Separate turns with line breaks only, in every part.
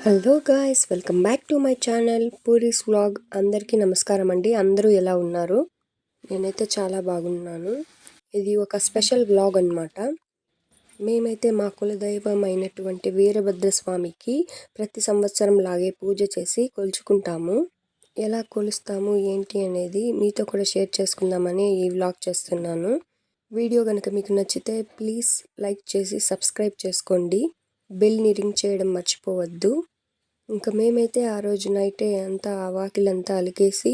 Hello guys, welcome back to my channel puris vlog. అందరికీ నమస్కారం అండి. అందరూ ఎలా ఉన్నారు? నేనైతే చాలా బాగున్నాను. ఇది ఒక స్పెషల్ వ్లాగ్ అన్నమాట. మేమైతే మా కులదైవం అయినటువంటి వీరభద్ర స్వామికి ప్రతి సంవత్సరం లాగే పూజ చేసి కొలుచుకుంటాము. ఎలా కొలుస్తాము ఏంటి అనేది మీతో కూడా షేర్ చేసుకుందామని ఈ వ్లాగ్ చేస్తున్నాను. వీడియో కనుక మీకు నచ్చితే ప్లీజ్ లైక్ చేసి సబ్స్క్రైబ్ చేసుకోండి. బెల్ని రింగ్ చేయడం మర్చిపోవద్దు. ఇంకా మేమైతే ఆ రోజు నైటే అంతా వాకిలంతా అలికేసి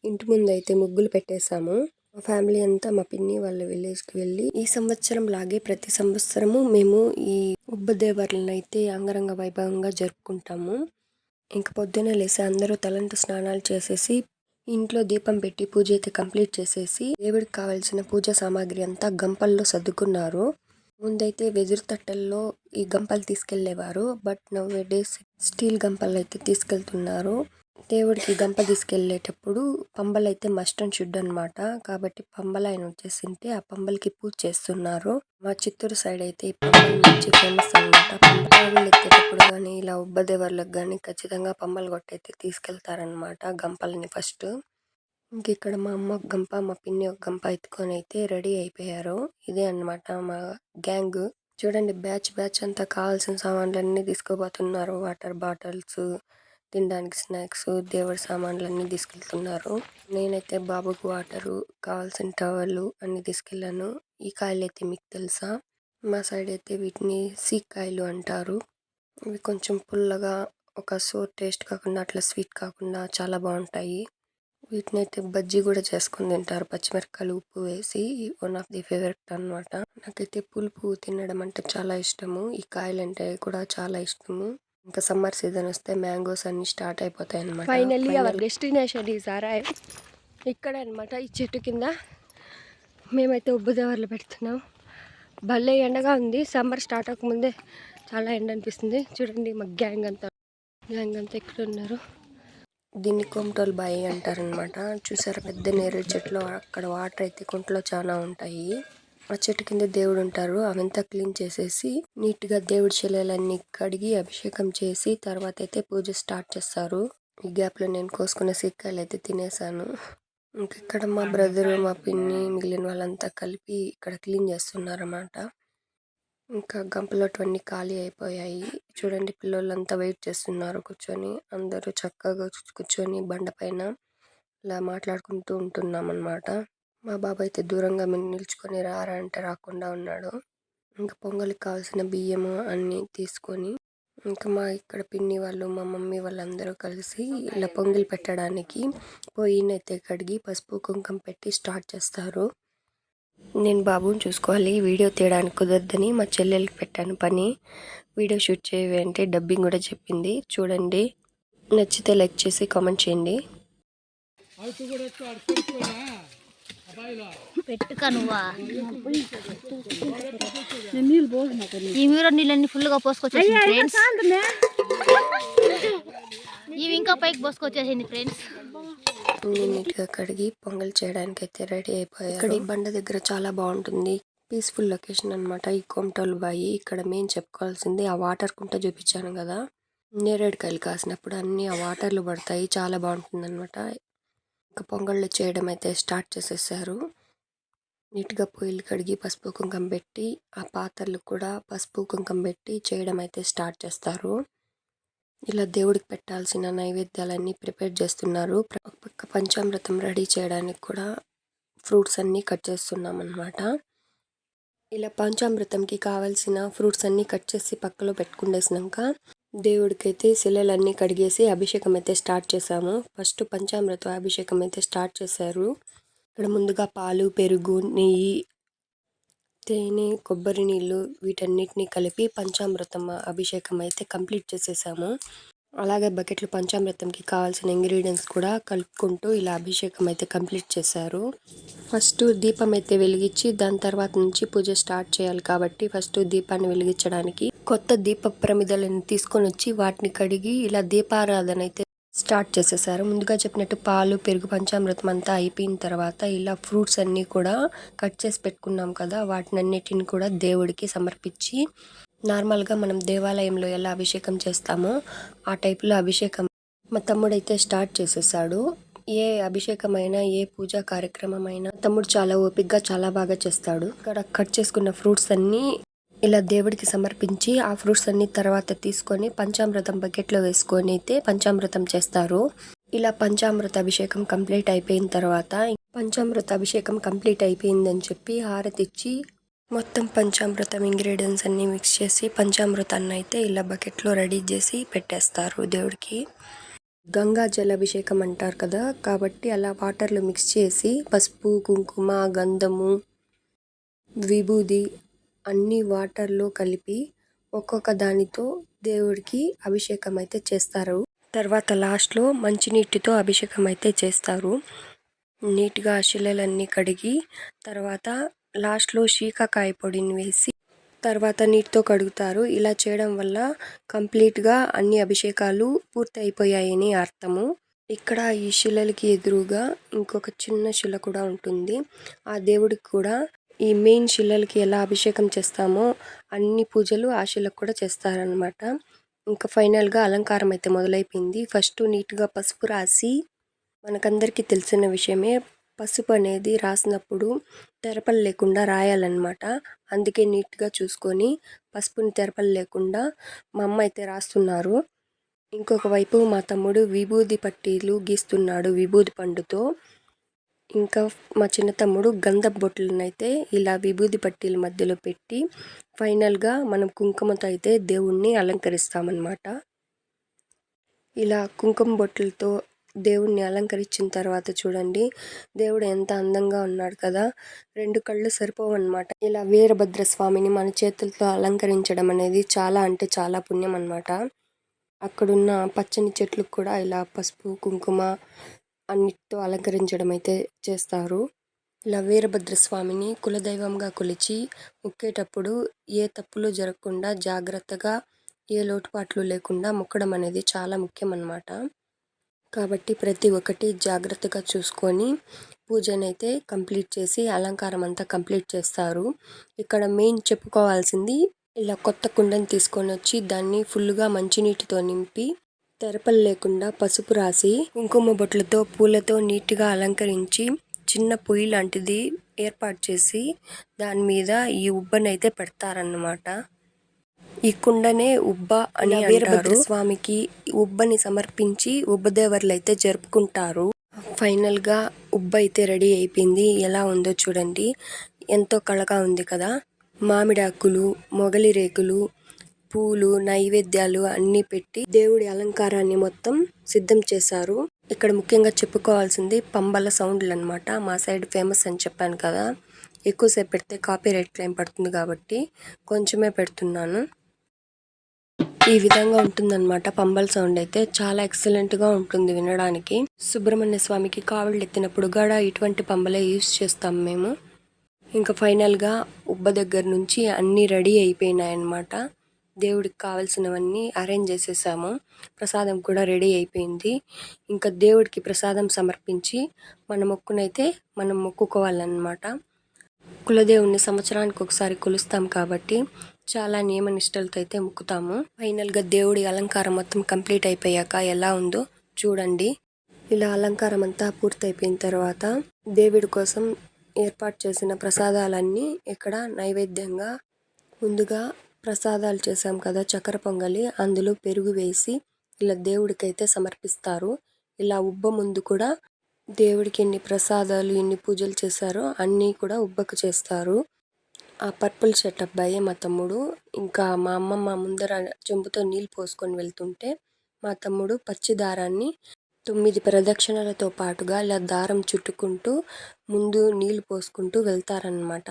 ఇంటి ముందు అయితే ముగ్గులు పెట్టేశాము. మా ఫ్యామిలీ అంతా మా పిన్ని వాళ్ళ విలేజ్కి వెళ్ళి ఈ సంవత్సరం లాగే ప్రతి సంవత్సరము మేము ఈ ఉబ్బదేవర్లను అయితే అంగరంగ వైభవంగా జరుపుకుంటాము. ఇంక పొద్దున్నే లేసి అందరూ తలంటు స్నానాలు చేసేసి ఇంట్లో దీపం పెట్టి పూజ అయితే కంప్లీట్ చేసేసి దేవుడికి కావాల్సిన పూజా సామాగ్రి అంతా గంపల్లో సర్దుకున్నారు. ముందైతే వెదురు తట్టల్లో ఈ గంపలు తీసుకెళ్లేవారు. బట్ నౌ డేస్ స్టీల్ గంపలు అయితే తీసుకెళ్తున్నారు. దేవుడికి గంప తీసుకెళ్లేటప్పుడు పంబలు అయితే మస్ట్ అండ్ షుడ్ అనమాట. కాబట్టి పంబలు ఆయన వచ్చేసింటే ఆ పంబలకి పూజ చేస్తున్నారు. మా చిత్తూరు సైడ్ అయితే ఈ పంబలు మంచి ఫేమస్ అనమాట. పంబలు ఎత్తేటప్పుడు కానీ ఇలా ఉబ్బదేవర్లకు కానీ ఖచ్చితంగా పంబలు కొట్టయితే తీసుకెళ్తారనమాట గంపలని ఫస్ట్. ఇంక ఇక్కడ మా అమ్మ ఒక గంప, మా పిన్ని ఒక గంప ఎత్తుకొని అయితే రెడీ అయిపోయారు. ఇదే అన్నమాట మా గ్యాంగ్. చూడండి, బ్యాచ్ అంతా కావాల్సిన సామాన్లన్నీ తీసుకుపోతున్నారు. వాటర్ బాటిల్స్, తినడానికి స్నాక్స్, దేవుడి సామాన్లన్నీ తీసుకెళ్తున్నారు. నేనైతే బాబుకు వాటరు, కావాల్సిన టవల్ అన్ని తీసుకెళ్ళాను. ఈ కాయలు అయితే మీకు తెలుసా? మా సైడ్ అయితే వీటిని సీకాయలు అంటారు. ఇవి కొంచెం పుల్లగా, ఒక సోర్ టేస్ట్ కాకుండా అట్లా స్వీట్ కాకుండా చాలా బాగుంటాయి. వీటిని అయితే బజ్జీ కూడా చేసుకొని తింటారు, పచ్చిమిరపకాయలు ఉప్పు వేసి. వన్ ఆఫ్ ది ఫేవరెట్ అనమాట. నాకైతే పులుపు తినడం అంటే చాలా ఇష్టము. ఈ కాయలు అంటే కూడా చాలా ఇష్టము. ఇంకా సమ్మర్ సీజన్ వస్తే మ్యాంగోస్ అన్ని స్టార్ట్ అయిపోతాయి అనమాట. Finally hour destination is arrive. ఇక్కడ అనమాట ఈ చెట్టు కింద మేమైతే ఉబ్బుదేవర్లు పెడుతున్నాం. భలే ఎండగా ఉంది. సమ్మర్ స్టార్ట్ అవ్వకముందే చాలా ఎండ అనిపిస్తుంది. చూడండి, మా గ్యాంగ్ అంతా ఇక్కడ ఉన్నారు. దీన్ని కోమటోల్ బాయి అంటారనమాట. చూసారా, పెద్ద నేరేడు చెట్లు. అక్కడ వాటర్ అయితే కుంటలో చాలా ఉంటాయి. ఆ చెట్టు కింద దేవుడు ఉంటారు. అవంతా క్లీన్ చేసేసి నీట్ గా దేవుడి శిలలన్నీ కడిగి అభిషేకం చేసి తర్వాత అయితే పూజ స్టార్ట్ చేస్తారు. ఈ గ్యాప్ లో నేను కోసుకున్న సిక్కాయలు అయితే తినేసాను. ఇక్కడ మా బ్రదరు, మా పిన్ని, మిగిలిన వాళ్ళంతా కలిపి ఇక్కడ క్లీన్ చేస్తున్నారు అన్నమాట. ఇంకా గంపలోటివన్నీ ఖాళీ అయిపోయాయి. చూడండి, పిల్లలంతా వెయిట్ చేస్తున్నారు కూర్చొని. అందరూ చక్కగా కూర్చొని బండ పైన ఇలా మాట్లాడుకుంటూ ఉంటున్నాం అన్నమాట. మా బాబు అయితే దూరంగా నిల్చుకొని రారా అంటే రాకుండా ఉన్నాడు. ఇంకా పొంగలికి కావాల్సిన బియ్యము అన్నీ తీసుకొని ఇంకా మా ఇక్కడ పిన్ని వాళ్ళు, మా మమ్మీ వాళ్ళందరూ కలిసి ఇలా పొంగలి పెట్టడానికి పొయ్యినైతే కడిగి పసుపు కుంకుమ పెట్టి స్టార్ట్ చేస్తారు. నేను బాబుని చూసుకోవాలి, వీడియో తీయడానికి కుదరదని మా చెల్లెలకి పెట్టాను పని. వీడియో షూట్ చేయవి అంటే డబ్బింగ్ కూడా చెప్పింది. చూడండి, నచ్చితే లైక్ చేసి కామెంట్ చేయండి.
ఈ మీరు నీళ్ళని ఫుల్గా పోసుకొచ్చేసింది ఫ్రెండ్స్. ఇవి ఇంకా పైకి పోసుకొచ్చేసింది ఫ్రెండ్స్.
నీట్గా కడిగి పొంగల్ చేయడానికి అయితే రెడీ అయిపోయాయి. ఇక్కడ ఈ బండ దగ్గర చాలా బాగుంటుంది. పీస్ఫుల్ లొకేషన్ అనమాట ఈ కోమటోల్ బాయి. ఇక్కడ మెయిన్ చెప్పుకోవాల్సింది ఆ వాటర్ కుంట చూపించాను కదా, నేరేడుకాయలు కాసినప్పుడు అన్ని ఆ వాటర్లు పడతాయి. చాలా బాగుంటుంది అనమాట. ఇంకా పొంగళ్ళు చేయడం అయితే స్టార్ట్ చేసేసారు. నీట్గా పొయ్యిలు కడిగి పసుపు కుంకుమ పెట్టి ఆ పాత్రలు కూడా పసుపు కుంకుమ పెట్టి చేయడం అయితే స్టార్ట్ చేస్తారు. ఇలా దేవుడికి పెట్టాల్సిన నైవేద్యాలన్నీ ప్రిపేర్ చేస్తున్నారు. ఒక పక్క పంచామృతం రెడీ చేయడానికి కూడా ఫ్రూట్స్ అన్నీ కట్ చేస్తున్నాం అన్నమాట. ఇలా పంచామృతంకి కావాల్సిన ఫ్రూట్స్ అన్నీ కట్ చేసి పక్కలో పెట్టుకునేసినాక దేవుడికైతే శిలలన్నీ కడిగేసి అభిషేకం అయితే స్టార్ట్ చేసాము. ఫస్ట్ పంచామృత అభిషేకం అయితే స్టార్ట్ చేశారు. ఇక్కడ ముందుగా పాలు, పెరుగు, నెయ్యి, తేనె, కొబ్బరి నీళ్ళు వీటన్నిటిని కలిపి పంచామృతం అభిషేకం అయితే కంప్లీట్ చేసేసాము. అలాగే బకెట్లు పంచామృతంకి కావాల్సిన ఇంగ్రీడియంట్స్ కూడా కలుపుకుంటూ ఇలా అభిషేకం అయితే కంప్లీట్ చేశారు. ఫస్ట్ దీపం అయితే వెలిగించి దాని తర్వాత నుంచి పూజ స్టార్ట్ చేయాలి కాబట్టి ఫస్ట్ దీపాన్ని వెలిగించడానికి కొత్త దీప ప్రమిదలను తీసుకొని వచ్చి వాటిని కడిగి ఇలా దీపారాధన అయితే స్టార్ట్ చేసేసారు. ముందుగా చెప్పినట్టు పాలు, పెరుగు, పంచామృతం అంతా అయిపోయిన తర్వాత ఇలా ఫ్రూట్స్ అన్నీ కూడా కట్ చేసి పెట్టుకున్నాం కదా, వాటినన్నిటిని కూడా దేవుడికి సమర్పించి నార్మల్గా మనం దేవాలయంలో ఎలా అభిషేకం చేస్తామో ఆ టైపులో అభిషేకం మా తమ్ముడైతే స్టార్ట్ చేసేసాడు. ఏ అభిషేకమైనా ఏ పూజా కార్యక్రమమైనా తమ్ముడు చాలా ఓపికగా చాలా బాగా చేస్తాడు. ఇక్కడ కట్ చేసుకున్న ఫ్రూట్స్ అన్నీ ఇలా దేవుడికి సమర్పించి ఆ ఫ్రూట్స్ అన్ని తర్వాత తీసుకొని పంచామృతం బకెట్లో వేసుకొని అయితే పంచామృతం చేస్తారు. ఇలా పంచామృత అభిషేకం కంప్లీట్ అయిపోయిన తర్వాత పంచామృత అభిషేకం కంప్లీట్ అయిపోయిందని చెప్పి హారతిచ్చి మొత్తం పంచామృతం ఇంగ్రీడియంట్స్ అన్నీ మిక్స్ చేసి పంచామృతాన్ని అయితే ఇలా బకెట్లో రెడీ చేసి పెట్టేస్తారు దేవుడికి. గంగా జలాభిషేకం అంటారు కదా, కాబట్టి అలా వాటర్లో మిక్స్ చేసి పసుపు, కుంకుమ, గంధము, విభూది అన్నీ వాటర్లో కలిపి ఒక్కొక్క దానితో దేవుడికి అభిషేకం అయితే చేస్తారు. తర్వాత లాస్ట్లో మంచినీటితో అభిషేకం అయితే చేస్తారు. నీట్గా శిలలన్నీ కడిగి తర్వాత లాస్ట్లో శీకాకాయ పొడిని వేసి తర్వాత నీటితో కడుగుతారు. ఇలా చేయడం వల్ల కంప్లీట్గా అన్ని అభిషేకాలు పూర్తి అయిపోయాయని అర్థము. ఇక్కడ ఈ శిలలకి ఎదురుగా ఇంకొక చిన్న శిల కూడా ఉంటుంది. ఆ దేవుడికి కూడా ఈ మెయిన్ శిలలకి ఎలా అభిషేకం చేస్తామో అన్ని పూజలు ఆ శిలకు కూడా చేస్తారనమాట. ఇంకా ఫైనల్గా అలంకారం అయితే మొదలైపోయింది. ఫస్ట్ నీట్గా పసుపు రాసి, మనకందరికీ తెలిసిన విషయమే పసుపు అనేది రాసినప్పుడు తెరపలు లేకుండా రాయాలన్నమాట. అందుకే నీట్గా చూసుకొని పసుపుని తెరపలు లేకుండా మా అమ్మ అయితే రాస్తున్నారు. ఇంకొక వైపు మా తమ్ముడు విభూది పట్టీలు గీస్తున్నాడు విభూది పండుతో. ఇంకా మా చిన్న తమ్ముడు గంధపు బొట్లను అయితే ఇలా విభూది పట్టీల మధ్యలో పెట్టి ఫైనల్గా మనం కుంకుమతో అయితే దేవుణ్ణి అలంకరిస్తామన్నమాట. ఇలా కుంకుమ బొట్లతో దేవుణ్ణి అలంకరించిన తర్వాత చూడండి దేవుడు ఎంత అందంగా ఉన్నాడు కదా, 2 కళ్ళు సరిపోవన్నమాట. ఇలా వీరభద్ర స్వామిని మన చేతులతో అలంకరించడం అనేది చాలా అంటే చాలా పుణ్యం అన్నమాట. అక్కడున్న పచ్చని చెట్లకు కూడా ఇలా పసుపు, కుంకుమ అన్నిటితో అలంకరించడం అయితే చేస్తారు. ఇలా వీరభద్ర స్వామిని కులదైవంగా కొలిచి మొక్కేటప్పుడు ఏ తప్పులు జరగకుండా జాగ్రత్తగా ఏ లోటుపాట్లు లేకుండా మొక్కడం అనేది చాలా ముఖ్యం అన్నమాట. కాబట్టి ప్రతి ఒక్కటి జాగ్రత్తగా చూసుకొని పూజనైతే కంప్లీట్ చేసి అలంకారం అంతా కంప్లీట్ చేస్తారు. ఇక్కడ మెయిన్ చెప్పుకోవాల్సింది ఇలా కొత్త కుండని తీసుకొని వచ్చి దాన్ని ఫుల్గా మంచినీటితో నింపి తెరపలు లేకుండా పసుపు రాసి కుంకుమ బొట్లతో పూలతో నీట్గా అలంకరించి చిన్న పొయ్యి లాంటిది ఏర్పాటు చేసి దాని మీద ఈ ఉబ్బనైతే పెడతారన్నమాట. ఈ కుండనే ఉబ్బ అని వీరభద్ర స్వామికి ఉబ్బని సమర్పించి ఉబ్బదేవర్లు అయితే జరుపుకుంటారు. ఫైనల్గా ఉబ్బ అయితే రెడీ అయిపోయింది. ఎలా ఉందో చూడండి, ఎంతో కళగా ఉంది కదా. మామిడాకులు, మొగలి రేకులు, పూలు, నైవేద్యాలు అన్నీ పెట్టి దేవుడి అలంకారాన్ని మొత్తం సిద్ధం చేశారు. ఇక్కడ ముఖ్యంగా చెప్పుకోవాల్సింది పంబల సౌండ్లు అన్నమాట. మా సైడ్ ఫేమస్ అని చెప్పాను కదా, ఎక్కువసేపు పెడితే కాపీరైట్ క్లెయిమ్ పడుతుంది కాబట్టి కొంచెమే పెడుతున్నాను. ఈ విధంగా ఉంటుందన్నమాట పంబల్ సౌండ్ అయితే. చాలా ఎక్సలెంట్గా ఉంటుంది వినడానికి. సుబ్రహ్మణ్య స్వామికి కావిళ్ళు ఎత్తినప్పుడు కూడా ఇటువంటి పంబలే యూస్ చేస్తాం మేము. ఇంకా ఫైనల్గా ఉబ్బ దగ్గర నుంచి అన్నీ రెడీ అయిపోయినాయన్నమాట. దేవుడికి కావాల్సినవన్నీ అరేంజ్ చేసేసాము. ప్రసాదం కూడా రెడీ అయిపోయింది. ఇంకా దేవుడికి ప్రసాదం సమర్పించి మన మొక్కునైతే మనం మొక్కుకోవాలన్నమాట. కులదేవుని సంవత్సరానికి ఒకసారి కొలుస్తాం కాబట్టి చాలా నియమ నిష్టలతో అయితే మొక్కుతాము. ఫైనల్గా దేవుడి అలంకారం మొత్తం కంప్లీట్ అయిపోయాక ఎలా ఉందో చూడండి. ఇలా అలంకారం అంతా పూర్తయిపోయిన తర్వాత దేవుడి కోసం ఏర్పాటు చేసిన ప్రసాదాలన్నీ ఇక్కడ నైవేద్యంగా ముందుగా ప్రసాదాలు చేసాం కదా, చక్కెర పొంగలి, అందులో పెరుగు వేసి ఇలా దేవుడికైతే సమర్పిస్తారు. ఇలా ఉబ్బ ముందు కూడా దేవుడికి ఎన్ని ప్రసాదాలు ఎన్ని పూజలు చేశారో అన్నీ కూడా ఉబ్బకు చేస్తారు. ఆ పర్పుల్ షర్ట్ అబ్బాయే మా తమ్ముడు. ఇంకా మా అమ్మమ్మ ముందర చెంబుతో నీళ్ళు పోసుకొని వెళ్తుంటే మా తమ్ముడు పచ్చి దారాన్ని 9 ప్రదక్షిణలతో పాటుగా ఇలా దారం చుట్టుకుంటూ ముందు నీళ్ళు పోసుకుంటూ వెళ్తారనమాట.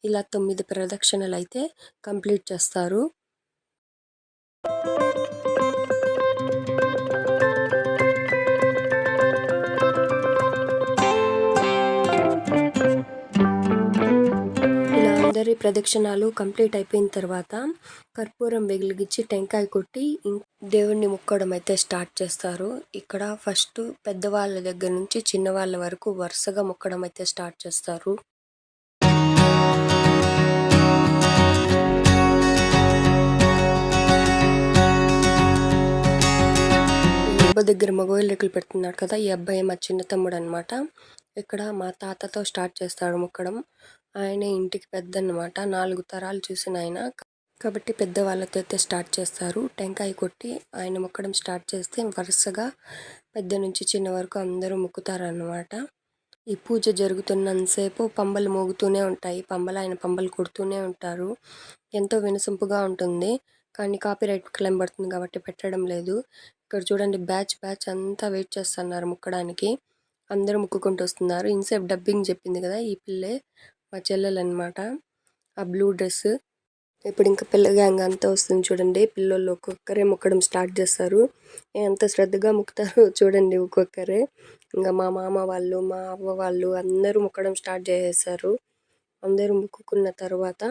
ఇలా 9 ప్రదక్షిణలు అయితే కంప్లీట్ చేస్తారు. అందరి ప్రదక్షిణాలు కంప్లీట్ అయిపోయిన తర్వాత కర్పూరం వెలిగించి టెంకాయ కొట్టి దేవుణ్ణి మొక్కడం అయితే స్టార్ట్ చేస్తారు. ఇక్కడ ఫస్ట్ పెద్దవాళ్ళ దగ్గర నుంచి చిన్నవాళ్ళ వరకు వరుసగా మొక్కడం అయితే స్టార్ట్ చేస్తారు. దిబ్బ దగ్గర మగవాళ్ళు రెక్కలు పెడుతున్నాడు కదా, ఈ అబ్బాయి మా చిన్న తమ్ముడు అనమాట. ఇక్కడ మా తాతతో స్టార్ట్ చేస్తాడు మొక్కడం. ఆయన ఇంటికి పెద్ద అనమాట, 4 తరాలు చూసిన ఆయన కాబట్టి పెద్దవాళ్ళతో అయితే స్టార్ట్ చేస్తారు. టెంకాయ కొట్టి ఆయన మొక్కడం స్టార్ట్ చేస్తే వరుసగా పెద్ద నుంచి చిన్న వరకు అందరూ మొక్కుతారన్నమాట. ఈ పూజ జరుగుతున్నంతసేపు పంబలు మోగుతూనే ఉంటాయి. ఆయన పంబలు కొడుతూనే ఉంటారు. ఎంతో వినసొంపుగా ఉంటుంది. కానీ కాపీరైట్ క్లెయిమ్ పడుతుంది కాబట్టి పెట్టడం లేదు. ఇక్కడ చూడండి బ్యాచ్ అంతా వెయిట్ చేస్తున్నారు మొక్కడానికి. అందరూ మొక్కుకుంటూ వస్తున్నారు. ఇన్సేపు డబ్బింగ్ చెప్పింది కదా ఈ పిల్లే, మా చెల్లెలన్నమాట. ఆ బ్లూ డ్రెస్. ఇప్పుడు ఇంకా పిల్ల గ్యాంగ్ అంతా వస్తుంది చూడండి. పిల్లలు ఒక్కొక్కరే మొక్కడం స్టార్ట్ చేస్తారు. ఎంత శ్రద్ధగా మొక్కుతారో చూడండి ఒక్కొక్కరే. ఇంకా మా మామ వాళ్ళు, మా అవ్వ వాళ్ళు అందరూ మొక్కడం స్టార్ట్ చేసేసారు. అందరూ మొక్కుకున్న తర్వాత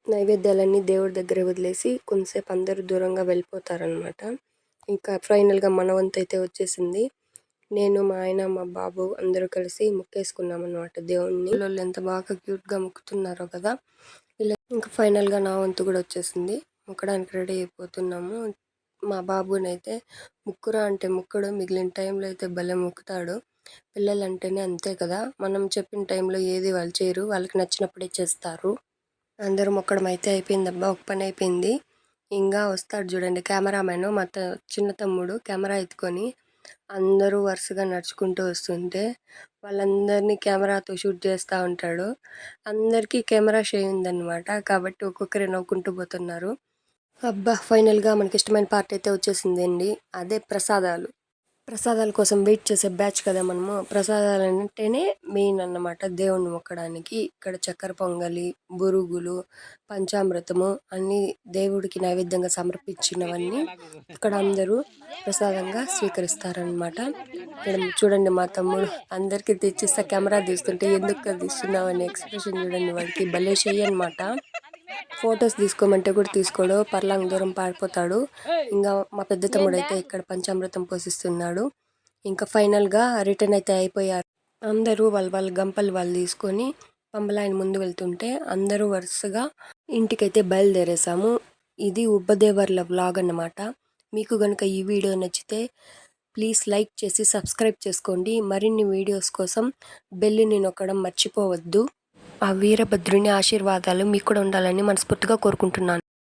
నైవేద్యాలన్నీ దేవుడి దగ్గర వదిలేసి కొంతసేపు అందరూ దూరంగా వెళ్ళిపోతారనమాట. ఇంకా ఫైనల్గా మన వంతు అయితే వచ్చేసింది. నేను, మా ఆయన, మా బాబు అందరూ కలిసి మొక్కేసుకున్నాం అనమాట దేవుణ్ణి. పిల్లలు ఎంత బాగా క్యూట్గా మొక్కుతున్నారో కదా. ఇలా ఇంకా ఫైనల్గా నా వంతు కూడా వచ్చేసింది. మొక్కడానికి రెడీ అయిపోతున్నాము. మా బాబునైతే ముక్కురా అంటే ముక్కడు, మిగిలిన టైంలో అయితే భలే మొక్కుతాడు. పిల్లలు అంటేనే అంతే కదా, మనం చెప్పిన టైంలో ఏది వాళ్ళు చేయరు, వాళ్ళకి నచ్చినప్పుడే చేస్తారు. అందరూ మొక్కడం అయితే అయిపోయిందబ్బా, ఒక పని అయిపోయింది. ఇంకా వస్తాడు చూడండి కెమెరామెన్, మా చిన్న తమ్ముడు కెమెరా ఎత్తుకొని. అందరూ వరుసగా నడుచుకుంటూ వస్తుంటే వాళ్ళందరినీ కెమెరాతో షూట్ చేస్తూ ఉంటాడు. అందరికీ కెమెరా షై ఉందన్నమాట, కాబట్టి ఒక్కొక్కరే నవ్వుకుంటూ పోతున్నారు. అబ్బా, ఫైనల్గా మనకి ఇష్టమైన పార్ట్ అయితే వచ్చేసిందండి. అదే ప్రసాదాలు. ప్రసాదాల కోసం వెయిట్ చేసే బ్యాచ్ కదా మనము. ప్రసాదాలు అంటేనే మెయిన్ అన్నమాట దేవుణ్ణి మొక్కడానికి. ఇక్కడ చక్కెర పొంగలి, బురుగులు, పంచామృతము అన్నీ దేవుడికి నైవేద్యంగా సమర్పించినవన్నీ ఇక్కడ అందరూ ప్రసాదంగా స్వీకరిస్తారనమాట. ఇక్కడ చూడండి మా తమ్ముడు అందరికీ తెచ్చిస్తా కెమెరా తీస్తుంటే ఎందుకు తీస్తున్నావు అనే ఎక్స్ప్రెషన్ చూడండి, వాడికి భలే చెయ్యి అనమాట. ఫొటోస్ తీసుకోమంటే కూడా తీసుకోడు, పర్లాంగ్ దూరం పారిపోతాడు. ఇంకా మా పెద్ద తమ్ముడు అయితే ఇక్కడ పంచామృతం పోషిస్తున్నాడు. ఇంకా ఫైనల్గా రిటర్న్ అయితే అయిపోయారు. అందరూ వాళ్ళ గంపలు వాళ్ళు తీసుకొని పంబలాయన ముందు వెళ్తుంటే అందరూ వరుసగా ఇంటికైతే బయలుదేరేసాము. ఇది ఉబ్బదేవర్ల వ్లాగ్ అన్నమాట. మీకు కనుక ఈ వీడియో నచ్చితే ప్లీజ్ లైక్ చేసి సబ్స్క్రైబ్ చేసుకోండి. మరిన్ని వీడియోస్ కోసం బెల్లుని నొక్కడం మర్చిపోవద్దు. ఆ వీరభద్రుని ఆశీర్వాదాలు మీకు కూడా ఉండాలని మనస్ఫూర్తిగా కోరుకుంటున్నాను.